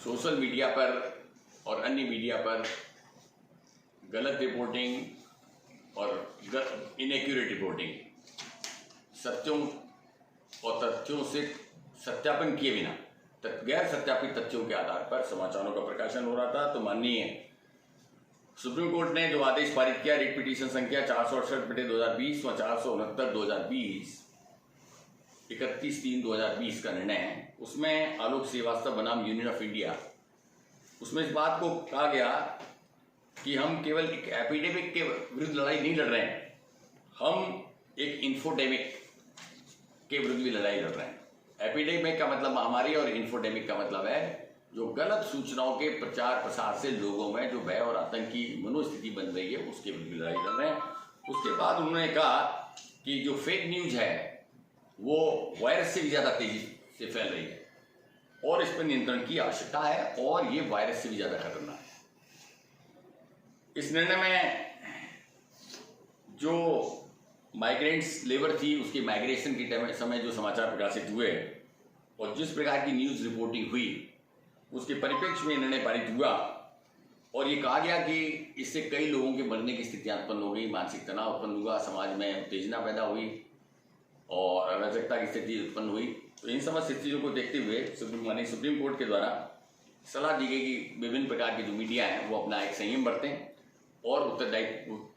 Social media पर और अन्य मीडिया पर गलत रिपोर्टिंग और इनएक्यूरेट रिपोर्टिंग, सत्यों और तथ्यों से सत्यापन किए बिना गैर सत्यापित तथ्यों के आधार पर समाचारों का प्रकाशन हो रहा था। तो माननीय सुप्रीम कोर्ट ने जो आदेश पारित किया, रिट पिटीशन संख्या 468/2020 व 469/2020 31/3/2020 का निर्णय है, उसमें आलोक श्रीवास्तव बनाम यूनियन ऑफ इंडिया, उसमें इस बात को कहा गया कि हम केवल एक एपिडेमिक के विरुद्ध लड़ाई नहीं लड़ रहे हैं, हम एक इन्फोडेमिक के विरुद्ध भी लड़ाई लड़ रहे हैं। एपिडेमिक का मतलब महामारी और इन्फोडेमिक का मतलब है जो गलत सूचनाओं के प्रचार प्रसार से लोगों में जो भय और आतंक की मनोस्थिति बन रही है, उसके विरुद्ध भी लड़ाई लड़ रहे हैं। उसके बाद उन्होंने कहा कि जो फेक न्यूज है वो वायरस से भी ज़्यादा तेजी से फैल रही है और इस पर नियंत्रण की आवश्यकता है और ये वायरस से भी ज़्यादा खतरनाक है। इस निर्णय में जो माइग्रेंट्स लेबर थी, उसकी माइग्रेशन के समय जो समाचार प्रकाशित हुए और जिस प्रकार की न्यूज़ रिपोर्टिंग हुई, उसके परिप्रेक्ष्य में निर्णय पारित हुआ और ये कहा गया कि इससे कई लोगों के मरने की स्थितियां उत्पन्न हो गई, मानसिक तनाव उत्पन्न हुआ, समाज में उत्तेजना पैदा हुई और अराजकता की स्थिति उत्पन्न हुई। तो इन समस्त स्थितियों को देखते हुए सुप्रीम कोर्ट के द्वारा सलाह दी गई कि विभिन्न प्रकार की जो मीडिया हैं वो अपना एक संयम बरतें और उत्तरदायी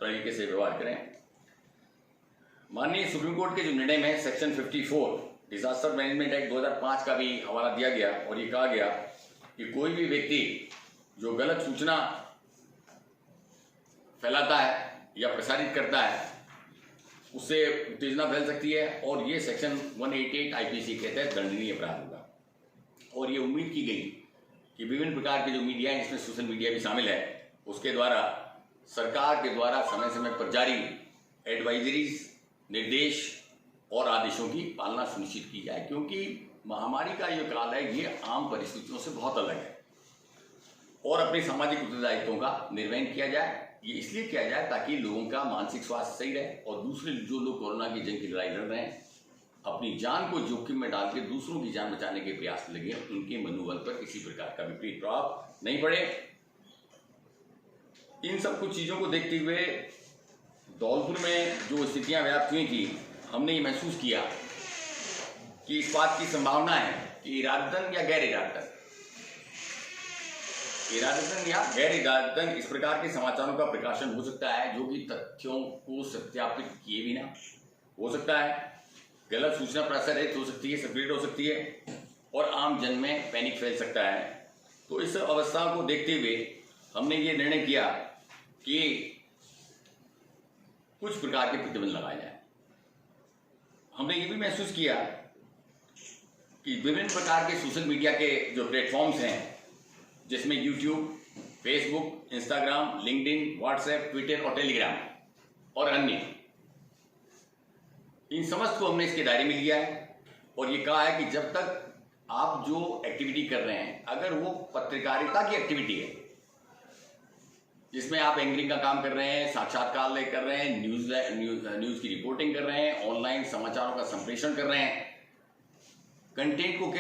तरीके से व्यवहार करें। माननीय सुप्रीम कोर्ट के जो निर्णय में सेक्शन 54 डिजास्टर मैनेजमेंट एक्ट 2005 का भी हवाला दिया गया और ये कहा गया कि कोई भी व्यक्ति जो गलत सूचना फैलाता है या प्रसारित करता है, उससे उत्तेजना फैल सकती है और ये सेक्शन 188 आईपीसी के तहत दंडनीय अपराध होगा। और ये उम्मीद की गई कि विभिन्न प्रकार के जो मीडिया है, जिसमें सोशल मीडिया भी शामिल है, उसके द्वारा सरकार के द्वारा समय समय पर जारी एडवाइजरीज, निर्देश और आदेशों की पालना सुनिश्चित की जाए, क्योंकि महामारी का ये काल है, ये आम परिस्थितियों से बहुत अलग है और अपने सामाजिक उत्तरदायित्वों का निर्वहन किया जाए। ये इसलिए किया जाए ताकि लोगों का मानसिक स्वास्थ्य सही रहे और दूसरे जो लोग कोरोना की जंग की लड़ाई लड़ रहे हैं, अपनी जान को जोखिम में डाल के दूसरों की जान बचाने के प्रयास लगे, उनके मनोबल पर किसी प्रकार का विपरीत प्रभाव नहीं पड़े। इन सब कुछ चीज़ों को देखते हुए धौलपुर में जो स्थितियां व्याप्त हुई थी, हमने ये महसूस किया कि इस बात की संभावना है कि इरादतन या गैर इरादतन इस प्रकार के समाचारों का प्रकाशन हो सकता है जो कि तथ्यों को सत्यापित किए बिना हो सकता है, गलत सूचना प्रसारित हो सकती है, सर्कुलेट हो सकती है और आम जन में पैनिक फैल सकता है। तो इस अवस्था को देखते हुए हमने ये निर्णय किया कि कुछ प्रकार के प्रतिबंध लगाए जाए। हमने ये भी महसूस किया कि विभिन्न प्रकार के सोशल मीडिया के जो प्लेटफॉर्म्स हैं, जिसमें YouTube, Facebook, Instagram, LinkedIn, WhatsApp, Twitter और टेलीग्राम और अन्य, इन समस्त को हमने इसके दायरे में लिया है और ये कहा है कि जब तक आप जो एक्टिविटी कर रहे हैं, अगर वो पत्रकारिता की एक्टिविटी है, जिसमें आप एंकरिंग का काम कर रहे हैं, साक्षात्कार कर रहे हैं, न्यूज़ की रिपोर्टिंग कर रहे हैं, ऑनलाइन समाचारों का संप्रेषण कर रहे हैं, कंटेंट को